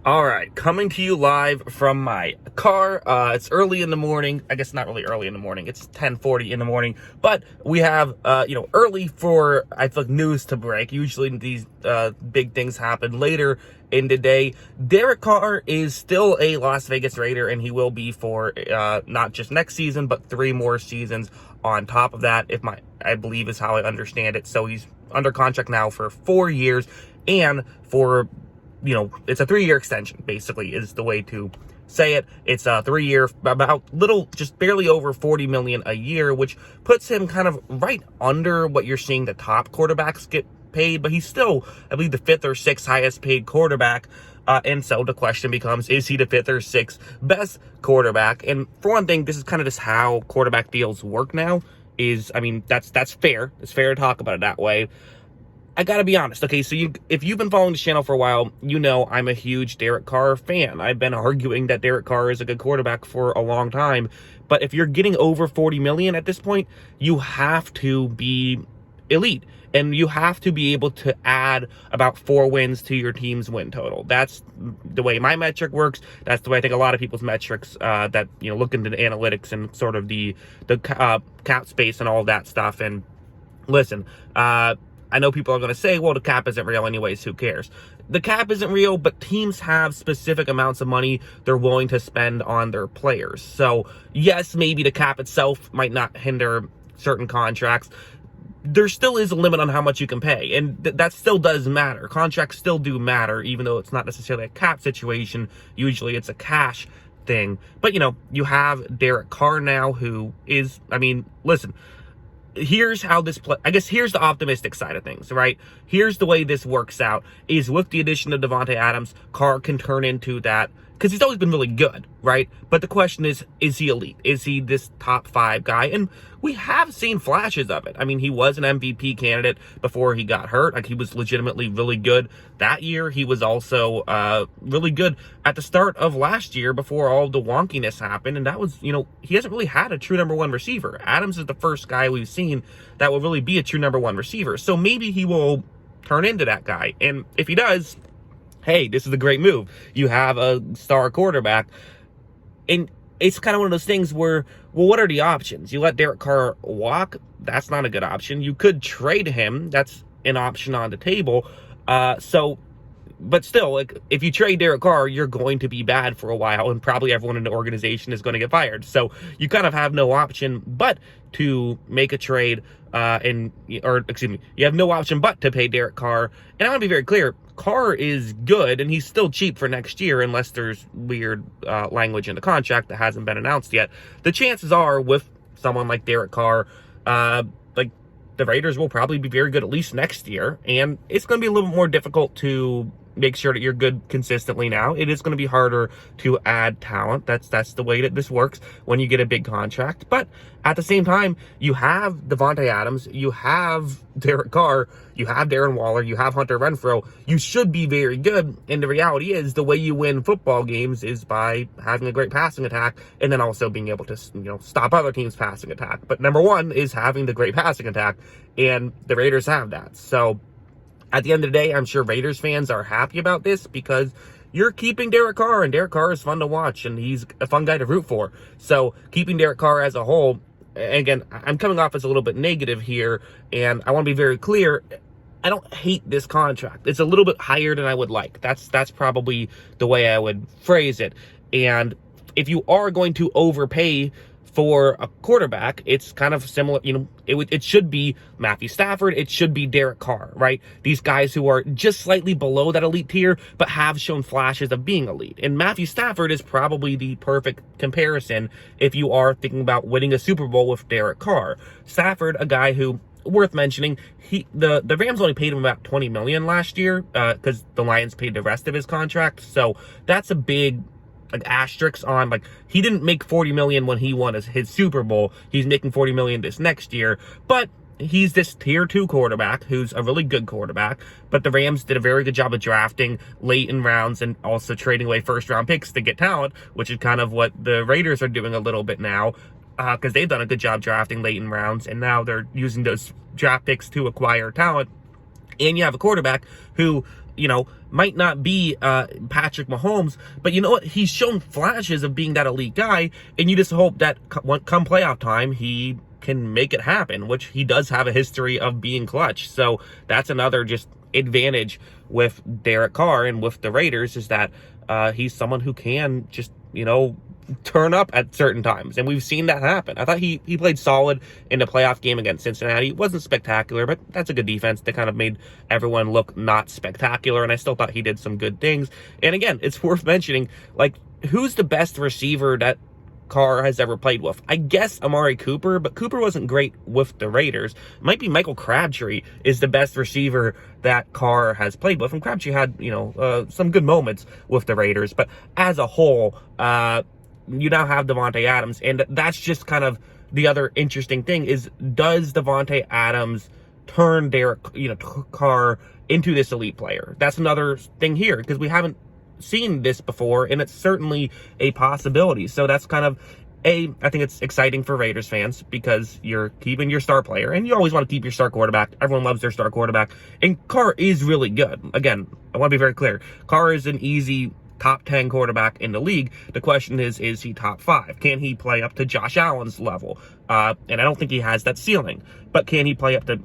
All right, coming to you live from my car. It's early in the morning. I guess not really early in the morning. It's 10:40 in the morning, but we have, early for, I feel like, news to break. Usually these big things happen later in the day. Derek Carr is still a Las Vegas Raider, and he will be for not just next season, but 3 more seasons on top of that, I believe is how I understand it. So he's under contract now for 4 years, and for it's a 3-year extension, basically, is the way to say it. It's a 3-year, just barely over $40 million a year, which puts him kind of right under what you're seeing the top quarterbacks get paid, but he's still, I believe, the 5th or 6th highest paid quarterback. And so the question becomes, is he the 5th or 6th best quarterback? And for one thing, this is kind of just how quarterback deals work now. That's fair. It's fair to talk about it that way. I gotta be honest, okay, so if you've been following this channel for a while, you know I'm a huge Derek Carr fan. I've been arguing that Derek Carr is a good quarterback for a long time, but if you're getting over 40 million at this point, you have to be elite, and you have to be able to add about 4 wins to your team's win total. That's the way my metric works. That's the way I think a lot of people's metrics that look into the analytics and sort of the cap space and all of that stuff. And listen, I know people are going to say, well, the cap isn't real anyways, who cares? The cap isn't real, but teams have specific amounts of money they're willing to spend on their players. So, yes, maybe the cap itself might not hinder certain contracts. There still is a limit on how much you can pay, and that still does matter. Contracts still do matter, even though it's not necessarily a cap situation. Usually it's a cash thing. But, you have Derek Carr now, who is, listen, here's how this play. I guess here's the optimistic side of things, right? Here's the way this works out: is with the addition of Davante Adams, Carr can turn into that, because he's always been really good, right? But the question is he elite? Is he this top 5 guy? And we have seen flashes of it. He was an MVP candidate before he got hurt. Like, he was legitimately really good that year. He was also really good at the start of last year before all the wonkiness happened. And that was, he hasn't really had a true number 1 receiver. Adams is the first guy we've seen that will really be a true number 1 receiver. So maybe he will turn into that guy. And if he does, hey, this is a great move. You have a star quarterback. And it's kind of one of those things where, well, what are the options? You let Derek Carr walk? That's not a good option. You could trade him. That's an option on the table. But still, if you trade Derek Carr, you're going to be bad for a while, and probably everyone in the organization is going to get fired. So you kind of have no option but to make a trade, you have no option but to pay Derek Carr. And I want to be very clear: Carr is good, and he's still cheap for next year, unless there's weird language in the contract that hasn't been announced yet. The chances are, with someone like Derek Carr, the Raiders will probably be very good at least next year, and it's going to be a little bit more difficult to make sure that you're good consistently now. It is going to be harder to add talent. That's the way that this works when you get a big contract. But at the same time, you have Davante Adams, you have Derek Carr, you have Darren Waller, you have Hunter Renfrow. You should be very good. And the reality is, the way you win football games is by having a great passing attack, and then also being able to, stop other teams' passing attack. But number 1 is having the great passing attack, and the Raiders have that. So at the end of the day, I'm sure Raiders fans are happy about this, because you're keeping Derek Carr, and Derek Carr is fun to watch, and he's a fun guy to root for. So keeping Derek Carr as a whole, again, I'm coming off as a little bit negative here, and I want to be very clear: I don't hate this contract. It's a little bit higher than I would like. That's probably the way I would phrase it. And if you are going to overpay for a quarterback, it's kind of similar. It should be Matthew Stafford. It should be Derek Carr, right? These guys who are just slightly below that elite tier, but have shown flashes of being elite. And Matthew Stafford is probably the perfect comparison if you are thinking about winning a Super Bowl with Derek Carr. Stafford, a guy who, worth mentioning, the Rams only paid him about $20 million last year, because the Lions paid the rest of his contract. So that's a big asterisk on, he didn't make $40 million when he won his Super Bowl. He's making $40 million this next year, but he's this tier 2 quarterback who's a really good quarterback. But the Rams did a very good job of drafting late in rounds and also trading away first round picks to get talent, which is kind of what the Raiders are doing a little bit now, because they've done a good job drafting late in rounds, and now they're using those draft picks to acquire talent. And you have a quarterback who, might not be Patrick Mahomes, but you know what? He's shown flashes of being that elite guy, and you just hope that come playoff time, he can make it happen, which he does have a history of being clutch. So that's another just advantage with Derek Carr and with the Raiders, is that he's someone who can just, turn up at certain times, and we've seen that happen. I thought he played solid in the playoff game against Cincinnati. It wasn't spectacular, but that's a good defense that kind of made everyone look not spectacular, and I still thought he did some good things. And again, it's worth mentioning, like, who's the best receiver that Carr has ever played with? I guess Amari Cooper, but Cooper wasn't great with the Raiders. It might be Michael Crabtree is the best receiver that Carr has played with, and Crabtree had, some good moments with the Raiders, but as a whole, you now have Davante Adams, and that's just kind of the other interesting thing is, does Davante Adams turn Derek, Carr into this elite player? That's another thing here, because we haven't seen this before, and it's certainly a possibility. So that's kind of I think it's exciting for Raiders fans, because you're keeping your star player, and you always want to keep your star quarterback. Everyone loves their star quarterback, and Carr is really good. Again, I want to be very clear. Carr is an easy top 10 quarterback in the league. The question is he top 5? Can he play up to Josh Allen's level? And I don't think he has that ceiling. But can he play up to,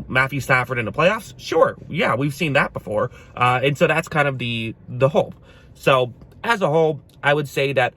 Matthew Stafford in the playoffs? Sure. Yeah, we've seen that before. And so that's kind of the hope. So as a whole, I would say that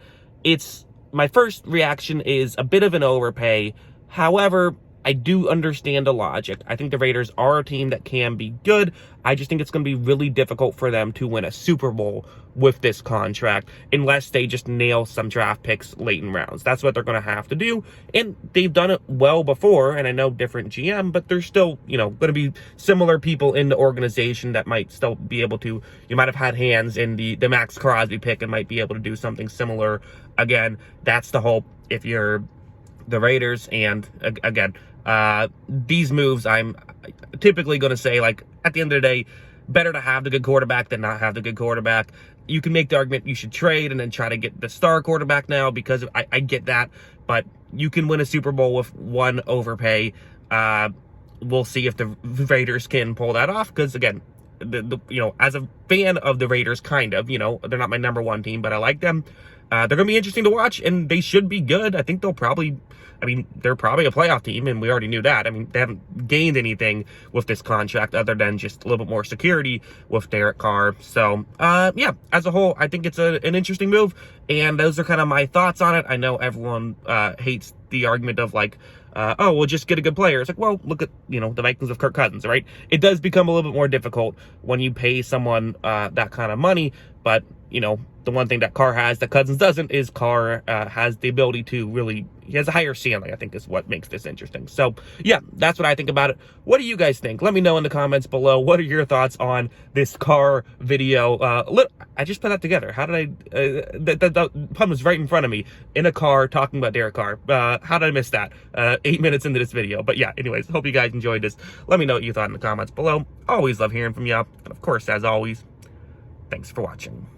my first reaction is a bit of an overpay. However, I do understand the logic. I think the Raiders are a team that can be good. I just think it's going to be really difficult for them to win a Super Bowl with this contract unless they just nail some draft picks late in rounds. That's what they're going to have to do. And they've done it well before, and I know different GM, but there's still, going to be similar people in the organization that might still be able to, you might have had hands in the Max Crosby pick and might be able to do something similar. Again, that's the hope if you're the Raiders. And again, these moves, I'm typically going to say, like, at the end of the day, better to have the good quarterback than not have the good quarterback. You can make the argument you should trade and then try to get the star quarterback now, because I get that, but you can win a Super Bowl with one overpay. We'll see if the Raiders can pull that off, because again, as a fan of the Raiders, kind of, they're not my number one team, but I like them. They're going to be interesting to watch, and they should be good. I think they're probably a playoff team, and we already knew that. They haven't gained anything with this contract other than just a little bit more security with Derek Carr. So, yeah, as a whole, I think it's an interesting move, and those are kind of my thoughts on it. I know everyone hates the argument of, like, we'll just get a good player. It's like, well, look at, the Vikings of Kirk Cousins, right? It does become a little bit more difficult when you pay someone that kind of money, but, the one thing that Carr has that Cousins doesn't is Carr has the ability to really, he has a higher ceiling, I think, is what makes this interesting. So, yeah, that's what I think about it. What do you guys think? Let me know in the comments below. What are your thoughts on this Carr video? I just put that together. How did I, the pun was right in front of me, in a car, talking about Derek Carr. How did I miss that? 8 minutes into this video. But yeah, anyways, hope you guys enjoyed this. Let me know what you thought in the comments below. Always love hearing from you. And of course, as always, thanks for watching.